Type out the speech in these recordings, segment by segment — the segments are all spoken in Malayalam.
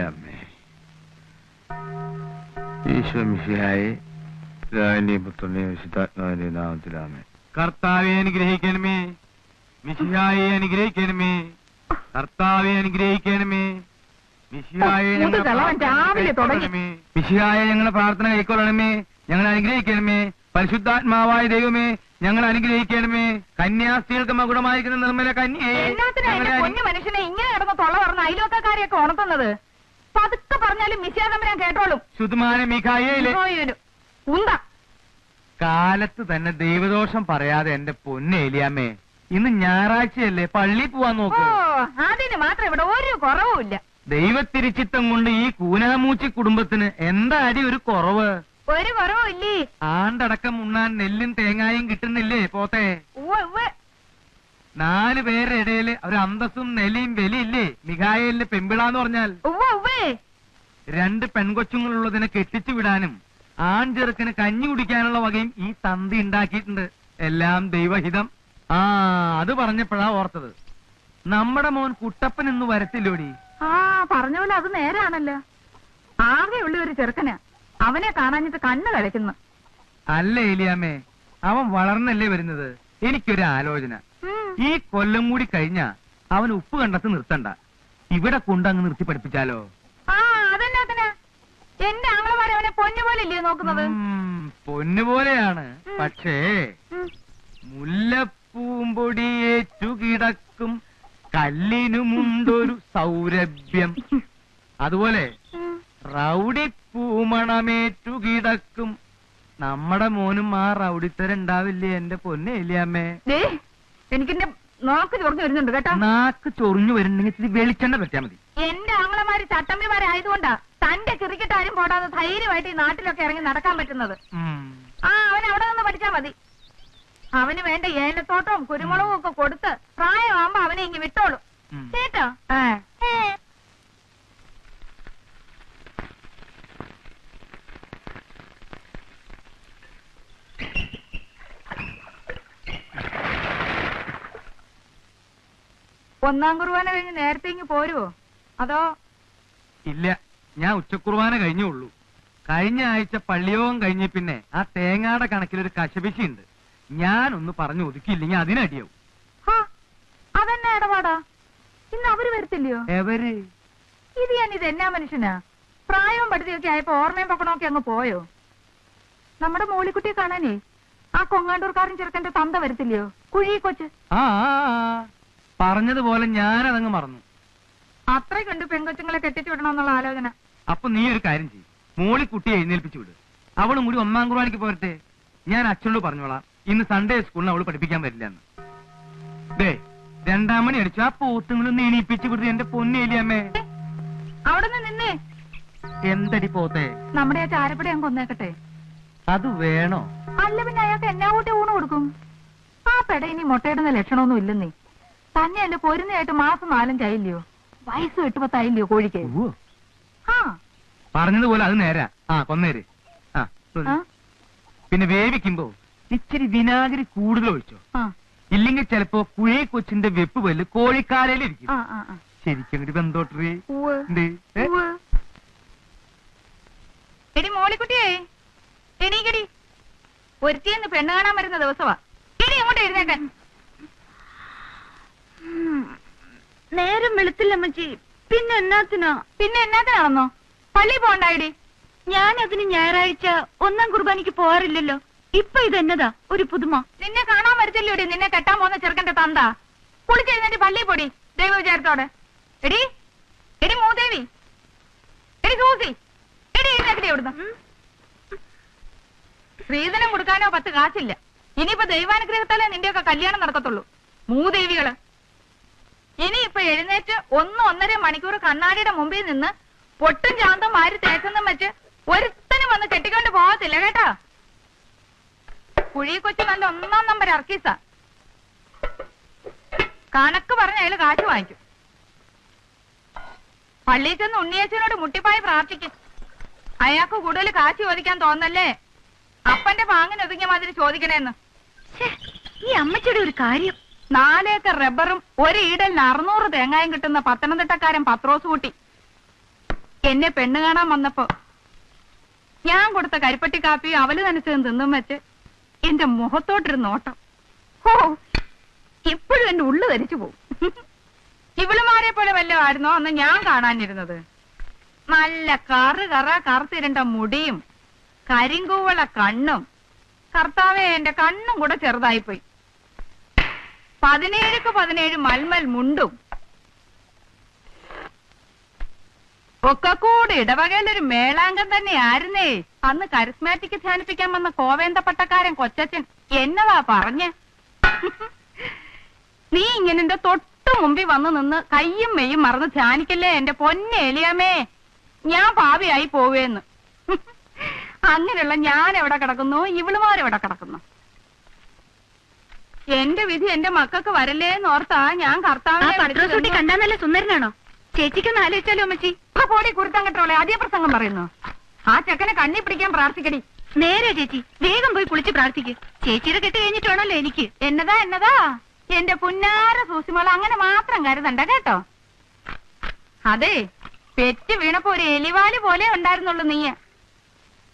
അമ്മേ. ഈശോ മിശിഹായെ പിതാവിന്റെയും പുത്രന്റെയും വിശുദ്ധാത്മാവിന്റെയും നാമത്തിലാമേ. കർത്താവെ അനുഗ്രഹിക്കണമേ. മിശിഹായെ അനുഗ്രഹിക്കണമേ. കർത്താവെ അനുഗ്രഹിക്കണമേ. മിശിഹായെ ഞങ്ങളെ പ്രാർത്ഥന കൈക്കൊള്ളണമേ. ഞങ്ങൾ അനുഗ്രഹിക്കണമേ. പരിശുദ്ധാത്മാവായ ദൈവമേ ഞങ്ങൾ അനുഗ്രഹിക്കണമേ. കന്യാസ്ത്രീകൾക്ക് മകുടമായിരിക്കുന്ന നിർമ്മല കന്യേ, കുഞ്ഞു മനുഷ്യനെ ഇങ്ങനെ കിടന്ന് തൊള്ള പറഞ്ഞ അയൽവക്കാരെയൊക്കെ ഉണർത്തുന്നത് പതുക്കെ പറഞ്ഞാലും മിശിഹാതമ്പുരാൻ കേട്ടോളും. ശുദ്ധമായ മിഖായേലേ, കാലത്ത് തന്നെ ദൈവദോഷം പറയാതെ എന്റെ പൊന്നേലിയാമ്മേ, ഇന്ന് ഞായറാഴ്ചയല്ലേ, പള്ളി പോവാൻ നോക്കൂ. അതിന് മാത്രം ഇവിടെ ഒരു കുറവുമില്ല. ദൈവത്തിരിച്ചിത്തം കൊണ്ട് ഈ കൂനാമൂച്ചി കുടുംബത്തിന് എന്താ അടി ഒരു കുറവ്? ഒരു കുറവില്ലേ? ആണ്ടടക്കം ഉണ്ണാൻ നെല്ലും തേങ്ങായും കിട്ടുന്നില്ലേ പോത്തെ? 4 പേരുടെ ഇടയില് ഒരു അന്തസ്സും നെലിയും വെലിയില്ലേ മിഖായേലിന്റെ പെമ്പിളാന്ന് പറഞ്ഞാൽ? 2 പെൺകൊച്ചുങ്ങളുള്ളതിനെ കെട്ടിച്ചു വിടാനും ആൺചെറുക്കിന് കഞ്ഞി കുടിക്കാനുള്ള വകയും ഈ തന്തി ഉണ്ടാക്കിയിട്ടുണ്ട്. എല്ലാം ദൈവഹിതം. അത് പറഞ്ഞപ്പോഴാ ഓർത്തത്, നമ്മുടെ മോൻ കുട്ടപ്പൻ ഇന്ന് വരത്തില്ലോടി. പറഞ്ഞ പോലെ അത് നേരാണല്ലോ. ആകെയുള്ള ഒരു ചെറുക്കനാ, അവനെ കാണാഞ്ഞിട്ട് കണ്ണ് കളിക്കുന്നു. അല്ല ഏലിയാമ്മേ, അവൻ വളർന്നല്ലേ വരുന്നത്. എനിക്കൊരു ആലോചന, ഈ കൊല്ലം കൂടി കഴിഞ്ഞാ അവൻ ഉപ്പ് കണ്ടത്ത് നിർത്തണ്ട, ഇവിടെ കൊണ്ടങ്ങ് നിർത്തി പഠിപ്പിച്ചാലോ? അതെന്നാ എന്റെ ആങ്ങളമാരെ അവനെ പൊന്നുപോലെയല്ലേ നോക്കുന്നത്? പൊന്നുപോലെയാണ്, പക്ഷേ മുല്ലപ്പൂമ്പൊടിയേറ്റു കിടക്കും കല്ലിനുമുണ്ടൊരു സൗരഭ്യം. അതുപോലെ റൗഡി പൂമണമേറ്റു കിടക്കും നമ്മുടെ മോനും ആ റൗഡിത്തരുണ്ടാവില്ലേ എന്റെ പൊന്നേലിയാമ്മേ? എനിക്കെന്റെ നാക്ക് ചൊറിഞ്ഞു വരുന്നുണ്ട് കേട്ടോ. നാക്ക് ചൊറിഞ്ഞു വരുന്നുണ്ടെങ്കിൽ വെളിച്ചെണ്ണ പറ്റാ മതി. എന്റെ ആങ്ങളമാര് ചട്ടമ്പിമാരായതുകൊണ്ടാ തന്റെ ചെറുക്കിട്ടാരും പോടാതെ ധൈര്യമായിട്ട് ഈ നാട്ടിലൊക്കെ ഇറങ്ങി നടക്കാൻ പറ്റുന്നത്. അവൻ അവിടെ നിന്ന് പഠിച്ചാ മതി. അവന് വേണ്ട ഏലത്തോട്ടവും കുരുമുളകും ഒക്കെ കൊടുത്ത് പ്രായമാകുമ്പോ അവനെ ഇങ്ങ് വിട്ടോളൂ കേട്ടോ. ഒന്നാം കുർബാന കഴിഞ്ഞ് നേരത്തെ ഇങ്ങ് പോരുവോ അതോ? ഇല്ല, ഞാൻ ഉച്ചക്കുർബാന കഴിഞ്ഞുള്ളൂ. കഴിഞ്ഞ ആഴ്ച പള്ളിയോഗം കഴിഞ്ഞ പിന്നെ ആ തേങ്ങാടെ കണക്കിലൊരു കശപിശയുണ്ട്. ഞാനൊന്ന് പറഞ്ഞു ഒതുക്കിയില്ലെങ്കിൽ അതിനടിയാവും. അതെന്നാ ഇടപാടാ? ഇന്ന് അവര് വരത്തില്ലയോ? എവര്? ഇത് എന്നാ മനുഷ്യനാ? പ്രായവും പഠിത്തമൊക്കെ ആയപ്പോ ഓർമ്മയും പക്കണമൊക്കെ അങ്ങ് പോയോ? നമ്മുടെ മോളിക്കുട്ടിയെ കാണാനേ ആ കൊങ്ങാണ്ടൂർക്കാരൻ ചെറുക്കന്റെ തന്ത വരത്തില്ലയോ, കുഴി കൊച്ച്? പറഞ്ഞതുപോലെ ഞാനതങ്ങ് മറന്നു. അത്രയ്ക്കുണ്ട് പെൺകൊച്ചുങ്ങളെ കെട്ടിച്ചു വിടണമെന്നുള്ള ആലോചന. അപ്പൊ നീ ഒരു കാര്യം ചെയ്യും, മോളിക്കുട്ടിയെ എഴുന്നേൽപ്പിച്ചു വിട്. അവളും കൂടി ഒന്നാം കുർബാനയ്ക്ക് പോരട്ടെ. ഞാൻ അച്ഛനോട് പറഞ്ഞോളാം, ഇന്ന് സൺഡേ സ്കൂളിന് അവള് പഠിപ്പിക്കാൻ വരില്ല എന്ന്. ദേ 2 മണി അടിച്ചു ആ പോത്തുങ്ങളൊന്ന് എണീപ്പിച്ചു വിടുന്നത് എന്റെ പൊന്നേലിയമ്മേ. അവിടെ നിന്നേ എന്തടി പോത്തെ? നമ്മുടെ ആ ചാരപ്പടി ഞാൻ കൊന്നേക്കട്ടെ. അത് വേണോ? അല്ല പിന്നെ അയാൾക്ക് എന്നാ കൂട്ടി ഊണ് കൊടുക്കും? ആ പെട ഇനി മുട്ടയിടുന്ന ലക്ഷണമൊന്നും ഇല്ലെന്നേ. തന്നെ എന്റെ പൊരുന്നയായിട്ട് മാസം 4 ആയില്ലയോ, വയസ്സ് 8-10 ആയില്ലയോ കോഴിക്ക്? പറഞ്ഞതുപോലെ അത് നേരാ. കൊന്നേര്. പിന്നെ വേവിക്കുമ്പോ ഇച്ചിരി വിനാഗിരി കൂടുതൽ ഒഴിച്ചോ, ഇല്ലെങ്കിൽ ചിലപ്പോ കുഴി കൊച്ചിന്റെ വെപ്പ് പല്ല് കോഴിക്കാരയിലിരിക്കും. ശരിക്കും ബന്ധോട്ടറി. എടി മോളിക്കുട്ടിയേ, എണീക്കടി. ഒരുത്തിയെന്ന് പെണ്ണ് കാണാൻ വരുന്ന ദിവസമാ. എടി അങ്ങോട്ട് എഴുന്നേക്കാൻ. നേരം വെളുത്തില്ലമ്മച്ചി. പിന്നെ എന്നാത്തിനാണെന്നോ? പള്ളി പോണ്ടായിടി. ഞാനതിന് ഞായറാഴ്ച ഒന്നാം കുർബാനയ്ക്ക് പോവാറില്ലല്ലോ. ഇപ്പൊ ഇതെന്നതാ ഒരു പുതുമ? നിന്നെ കാണാൻ വരത്തില്ലോടി നിന്നെ കെട്ടാൻ പോകുന്ന ചെറുക്കന്റെ തന്ത. കുളിച്ചെഴുന്നേറ്റ് പള്ളി പൊടി ദൈവ വിചാരത്തോടെ. എടി എടി മൂദേവി, എടി സൂസി, എടി എഴുന്നേക്കടി അവിടുന്ന്. സ്ത്രീധനം കൊടുക്കാനോ 10 കാശില്ല. ഇനിയിപ്പോ ദൈവാനുഗ്രഹത്താലേ നിന്റെയൊക്കെ കല്യാണം നടക്കത്തുള്ളൂ. മൂദേവികള് ഇനിയിപ്പൊ എഴുന്നേറ്റ് 1-1.5 മണിക്കൂർ കണ്ണാടിയുടെ മുമ്പിൽ നിന്ന് പൊട്ടും ചാന്തം മാരി തേച്ചെന്നും വെച്ച് ഒരുത്തനും വന്ന് കെട്ടിക്കൊണ്ട് പോകത്തില്ല കേട്ടാ. കുഴി കൊച്ചു നല്ല 1-ാം നമ്പർ അർക്കീസാ. കണക്ക് പറഞ്ഞ അയാള് കാശ് വാങ്ങിക്കും. പള്ളിയിൽ ചെന്ന് ഉണ്ണിയേച്ചനോട് മുട്ടിപ്പായി പ്രാർത്ഥിക്കും. അയാൾക്ക് കൂടുതൽ കാശ് ചോദിക്കാൻ തോന്നല്ലേ, അപ്പന്റെ പാങ്ങിന് ഒതുങ്ങിയ മാതിരി ചോദിക്കണേന്ന്. ഈ അമ്മച്ചിയുടെ ഒരു കാര്യം. 4 ഏക്കർ റബ്ബറും 1 ഈടലിന് 600 തേങ്ങായും കിട്ടുന്ന പത്തനംതിട്ടക്കാരൻ പത്രോസ് കുട്ടി എന്നെ പെണ്ണ് കാണാൻ വന്നപ്പോ ഞാൻ കൊടുത്ത കരിപ്പട്ടി കാപ്പി അവല് നനച്ചതും തിന്നും വെച്ച് എന്റെ മുഖത്തോട്ടൊരു നോട്ടം. ഓ, ഇപ്പോഴും എന്റെ ഉള്ളു ധരിച്ചു പോവും. ഇവളുമാരെ പോലെ വല്ലതും ആയിരുന്നോ അന്ന് ഞാൻ കാണാനിരുന്നത്? നല്ല കറുത്തിരണ്ട മുടിയും കരിങ്കൂവള കണ്ണും. കർത്താവേ, എന്റെ കണ്ണും കൂടെ ചെറുതായിപ്പോയി. 17ക്ക് 17 മൽമൽ മുണ്ടും ഒക്കെ കൂടെ ഇടവകയിലൊരു മേളാങ്കം തന്നെയായിരുന്നേ. അന്ന് കരിസ്മാറ്റിക് ധ്യാനിപ്പിക്കാൻ വന്ന കോവേന്ത പട്ടക്കാരൻ കൊച്ചച്ഛൻ എന്നതാ പറഞ്ഞ്? നീ ഇങ്ങനെ എന്റെ തൊട്ടു മുമ്പിൽ വന്നു നിന്ന് കയ്യും മെയ്യും മറന്ന് ധ്യാനിക്കല്ലേ എന്റെ പൊന്നെ എലിയാമേ, ഞാൻ പാവിയായി പോവേന്ന്. അങ്ങനെയുള്ള ഞാൻ എവിടെ കിടക്കുന്നു, ഇവളുമാരെവിടെ കിടക്കുന്നു? എന്റെ വിധി എന്റെ മക്കൾക്ക് വരല്ലേന്ന് ഓർത്താ ഞാൻ കർത്താവിനെ കണ്ടാ നല്ല സുന്ദരനാണോ? ചേച്ചിക്കൊന്ന് ആലോചിച്ചാലോ അമ്മച്ചി? പോടി കുരുത്തം കെട്ടോളെ അതേ പ്രസംഗം പറയുന്നു. ആ ചെക്കനെ കണ്ണി പിടിക്കാൻ പ്രാർത്ഥിക്കടി. നേരെ ചേച്ചി, വേഗം പോയി കുളിച്ച് പ്രാർത്ഥിക്ക്. ചേച്ചിയുടെ കെട്ട് കഴിഞ്ഞിട്ടാണല്ലോ എനിക്ക്. എന്നതാ എന്റെ പുന്നാര സൂസിമോൾ, അങ്ങനെ മാത്രം കരുതണ്ട കേട്ടോ. അതെ, പെറ്റ് വീണപ്പോ ഒരു എലിവാല് പോലെ ഉണ്ടായിരുന്നുള്ളൂ നീ.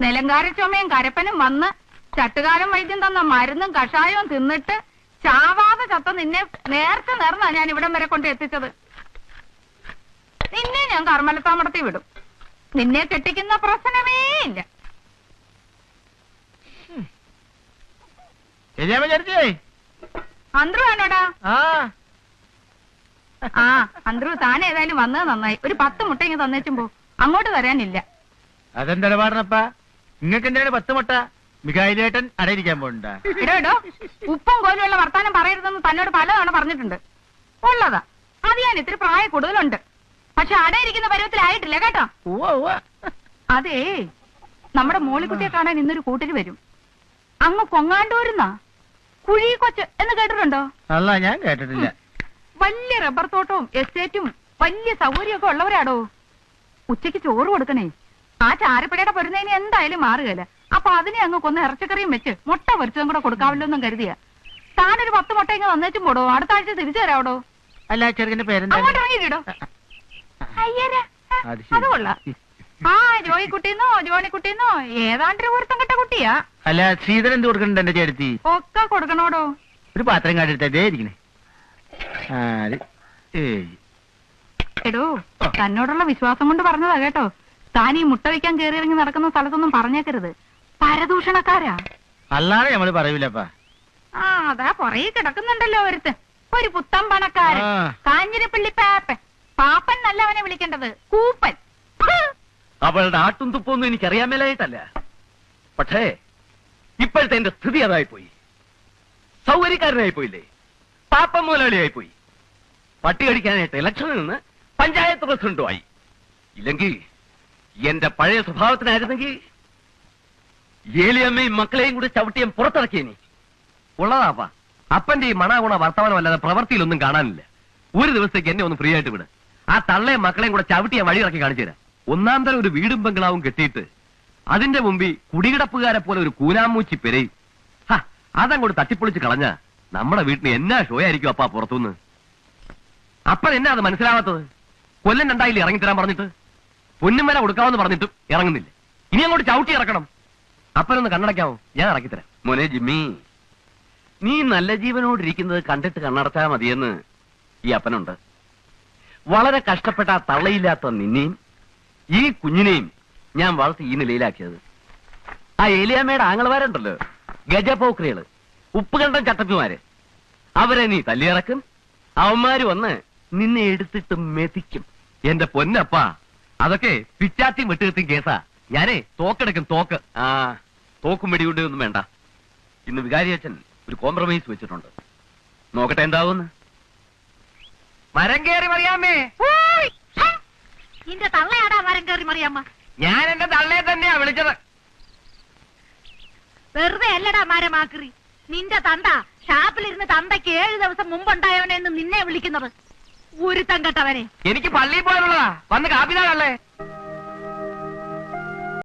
നിലങ്കാര ചുമയും കരപ്പനും വന്ന് ചട്ടുകാലം വൈദ്യം തന്ന മരുന്നും കഷായവും തിന്നിട്ട് ചാവാതെ ചത്ത നിന്നെ നേർന്നാ ഞാൻ ഇവിടം വരെ കൊണ്ട് എത്തിച്ചത്. നിന്നെ ഞാൻ കർമ്മലത്താമടത്തി വിടും. നിന്നെ കെട്ടിക്കുന്ന പ്രശ്നമേ ഇല്ല. അന്ത്രു ആണോടാ? ആ, അന്ത്രു താൻ ഏതായാലും വന്നത് നന്നായി. ഒരു 10 മുട്ട ഇങ്ങ് തന്നേച്ചും പോ, അങ്ങോട്ട് തരാനില്ല. അതെന്താ പാടണപ്പാ? നിങ്ങൾക്ക് എന്താണ് 10 മുട്ട? മികായിലേട്ടൻ അടയിരിക്കാൻ പോണ്ട. ഇടോ, ഉപ്പും കോലുമുള്ള വർത്താനം പറയരുതെന്ന് തന്നോട് പലതവണ പറഞ്ഞിട്ടുണ്ട്. ഉള്ളതാ, അത് ഞാൻ ഇത്തിരി പ്രായ കൂടുതലുണ്ട്. പക്ഷെ അടയിരിക്കുന്ന പരുവത്തിലായിട്ടില്ല കേട്ടോ. അതേ, നമ്മുടെ മോളിക്കുട്ടിയെ കാണാൻ ഇന്നൊരു കൂട്ടര് വരും. അങ്ങ് കൊങ്ങാണ്ടൂരുന്നാ. കുഴി കൊച്ച് എന്ന് കേട്ടിട്ടുണ്ടോ? അല്ല, ഞാൻ കേട്ടിട്ടില്ല. വലിയ റബ്ബർ തോട്ടവും എസ്റ്റേറ്റും വലിയ സൗകര്യമൊക്കെ ഉള്ളവരാടോ. ഉച്ചയ്ക്ക് ചോറ് കൊടുക്കണേ. ആ ചാരപ്പടയുടെ പൊരുന്നതിന് എന്തായാലും മാറുകയില്ല. അപ്പൊ അതിനെ അങ്ങ് കൊന്ന് ഇറച്ചിക്കറിയും വെച്ച് മുട്ട പൊരിച്ചതും കൂടെ കൊടുക്കാവല്ലോ എന്നും കരുതിയ. താനൊരു 10 മുട്ട ഇങ്ങ് വന്നേച്ചും പോടോ. അടുത്ത ആഴ്ച തിരിച്ചു തരാവടോ. അല്ല, ചെറുക്കന്റെ പേരെന്താ? അങ്ങോട്ട് ഇറങ്ങിയിടോ. അയ്യരാ, അത് കൊള്ളാം. ആ, ജോയിക്കുട്ടിന്നോ ജോണിക്കുട്ടിന്നോ ഏതാണ്ടൊരു ഒരുത്തം കെട്ട കുട്ടിയാ. അല്ല, ശ്രീധരൻ എന്ത് കൊടുക്കണ്ട എന്റെ ചേർത്തി? ഒക്കെ കൊടുക്കണോടോ. ഒരു പാത്രം കാട്ടെടുത്തേ ഇരിക്കണേ. എടോ, തന്നോടുള്ള വിശ്വാസം കൊണ്ട് പറഞ്ഞതാ കേട്ടോ. താൻ ഈ മുട്ട വയ്ക്കാൻ കയറി ഇറങ്ങി നടക്കുന്ന സ്ഥലത്തൊന്നും പറഞ്ഞേക്കരുത്. പരദൂഷണക്കാരാ. അല്ലാതെ നമ്മള് പറയൂലപ്പാ. ആ, അതാ പുറകെ കിടക്കുന്നുണ്ടല്ലോ ഒരുത്ത്. ഒരു പുത്തൻ പണക്കാരൻ, കാഞ്ഞിരപ്പള്ളി പാപ്പൻ. പാപ്പൻ നല്ല അവനെ വിളിക്കേണ്ടത്, കൂപ്പൻ. അവളുടെ ആട്ടും തുപ്പൊന്നും എനിക്കറിയാൻ മേലായിട്ടല്ല. പക്ഷേ ഇപ്പോഴത്തെ എന്റെ സ്ഥിതി അതായിപ്പോയി. സൗകര്യക്കാരനായി പോയില്ലേ, പാപ്പൻ മുതലാളിയായി പോയി. പട്ടി കടിക്കാനായിട്ട് ഇലക്ഷനിൽ നിന്ന് പഞ്ചായത്ത് പ്രസിഡന്റുമായി. ഇല്ലെങ്കിൽ എന്റെ പഴയ സ്വഭാവത്തിനായിരുന്നെങ്കിൽ ഏലിയമ്മയും മക്കളെയും കൂടി ചവിട്ടിയും പുറത്തിറക്കിയേനി. ഉള്ളതാപ്പാ, അപ്പന്റെ ഈ മണാഗുണ വർത്തമാനമല്ലാതെ പ്രവൃത്തിയിലൊന്നും കാണാനില്ല. ഒരു ദിവസത്തേക്ക് എന്നെ ഒന്ന് ഫ്രീ ആയിട്ട് വിട്. ആ തള്ളയും മക്കളെയും കൂടെ ചവിട്ടിയെ വഴി ഇറക്കി കാണിച്ചു തരാം. ഒന്നാം തരം ഒരു വീടും ബംഗ്ലാവും കെട്ടിയിട്ട് അതിന്റെ മുമ്പിൽ കുടികിടപ്പുകാരെ പോലെ ഒരു കൂനാമൂച്ചി പെരയും. അതങ്ങോട്ട് തട്ടിപ്പൊളിച്ച് കളഞ്ഞ നമ്മുടെ വീട്ടിന് എന്നാ ഷോ ആയിരിക്കും അപ്പാ പുറത്തുനിന്ന്. അപ്പൻ എന്നാ അത് മനസ്സിലാവാത്തത്? കൊല്ലം 2 ഇറങ്ങിത്തരാൻ പറഞ്ഞിട്ട് പൊന്നും വില കൊടുക്കാമെന്ന് പറഞ്ഞിട്ടും ഇറങ്ങുന്നില്ല. ഇനി അങ്ങോട്ട് ചവിട്ടി ഇറക്കണം. അപ്പനൊന്ന് കണ്ണടയ്ക്കാമോ? ഞാൻ ഇറക്കിത്തരാം. മോനെ ജിമ്മി, നീ നല്ല ജീവനോടിരിക്കുന്നത് കണ്ടിട്ട് കണ്ണടച്ചാൽ മതിയെന്ന് ഈ അപ്പനുണ്ട്. വളരെ കഷ്ടപ്പെട്ട ആ തള്ളയില്ലാത്ത നിന്നെയും ഈ കുഞ്ഞിനെയും ഞാൻ വളർത്തി ഈ നിലയിലാക്കിയത്. ആ ഏലിയാമ്മയുടെ ആങ്ങളമാരുണ്ടല്ലോ, ഗജപോക്രികള്, ഉപ്പുകണ്ടം ചട്ടപ്പിമാര്, അവരെ നീ തല്ലിയിറക്കും. അവന്മാര് വന്ന് നിന്നെ എടുത്തിട്ട് മെതിക്കും. എന്റെ പൊന്നപ്പാ, അതൊക്കെ പിച്ചാത്തിയും വെട്ടുകത്തിയും കേസാ. ഞാനേ തോക്കെടുക്കും, തോക്ക്. ആ, തോക്കും വെടികൊണ്ട് ഒന്നും വേണ്ട. ഇന്ന് വികാരി അച്ഛൻ ഒരു കോംപ്രമൈസ് വെച്ചിട്ടുണ്ട്. നോക്കട്ടെ എന്താവുന്ന്. മരം കയറി മറിയാമ്മേ. നിന്റെ തള്ളയാടാ മരം കയറി മറിയാമ്മ. ഞാൻ എന്റെ തള്ളയെ തന്നെയാ വിളിച്ചത്. വെറുതെ അല്ലടാ മരമാക്രി. നിന്റെ തന്ത ഷാപ്പിലിരുന്ന് തന്തയ്ക്ക് 7 ദിവസം മുമ്പുണ്ടായവനെന്ന് നിന്നെ വിളിക്കുന്നത്. ഒരു തങ്കട്ടവനെ. എനിക്ക് പള്ളിയിൽ പോയാലുള്ളതാ. വന്ന് കാപ്പിതാ കള്ളേ.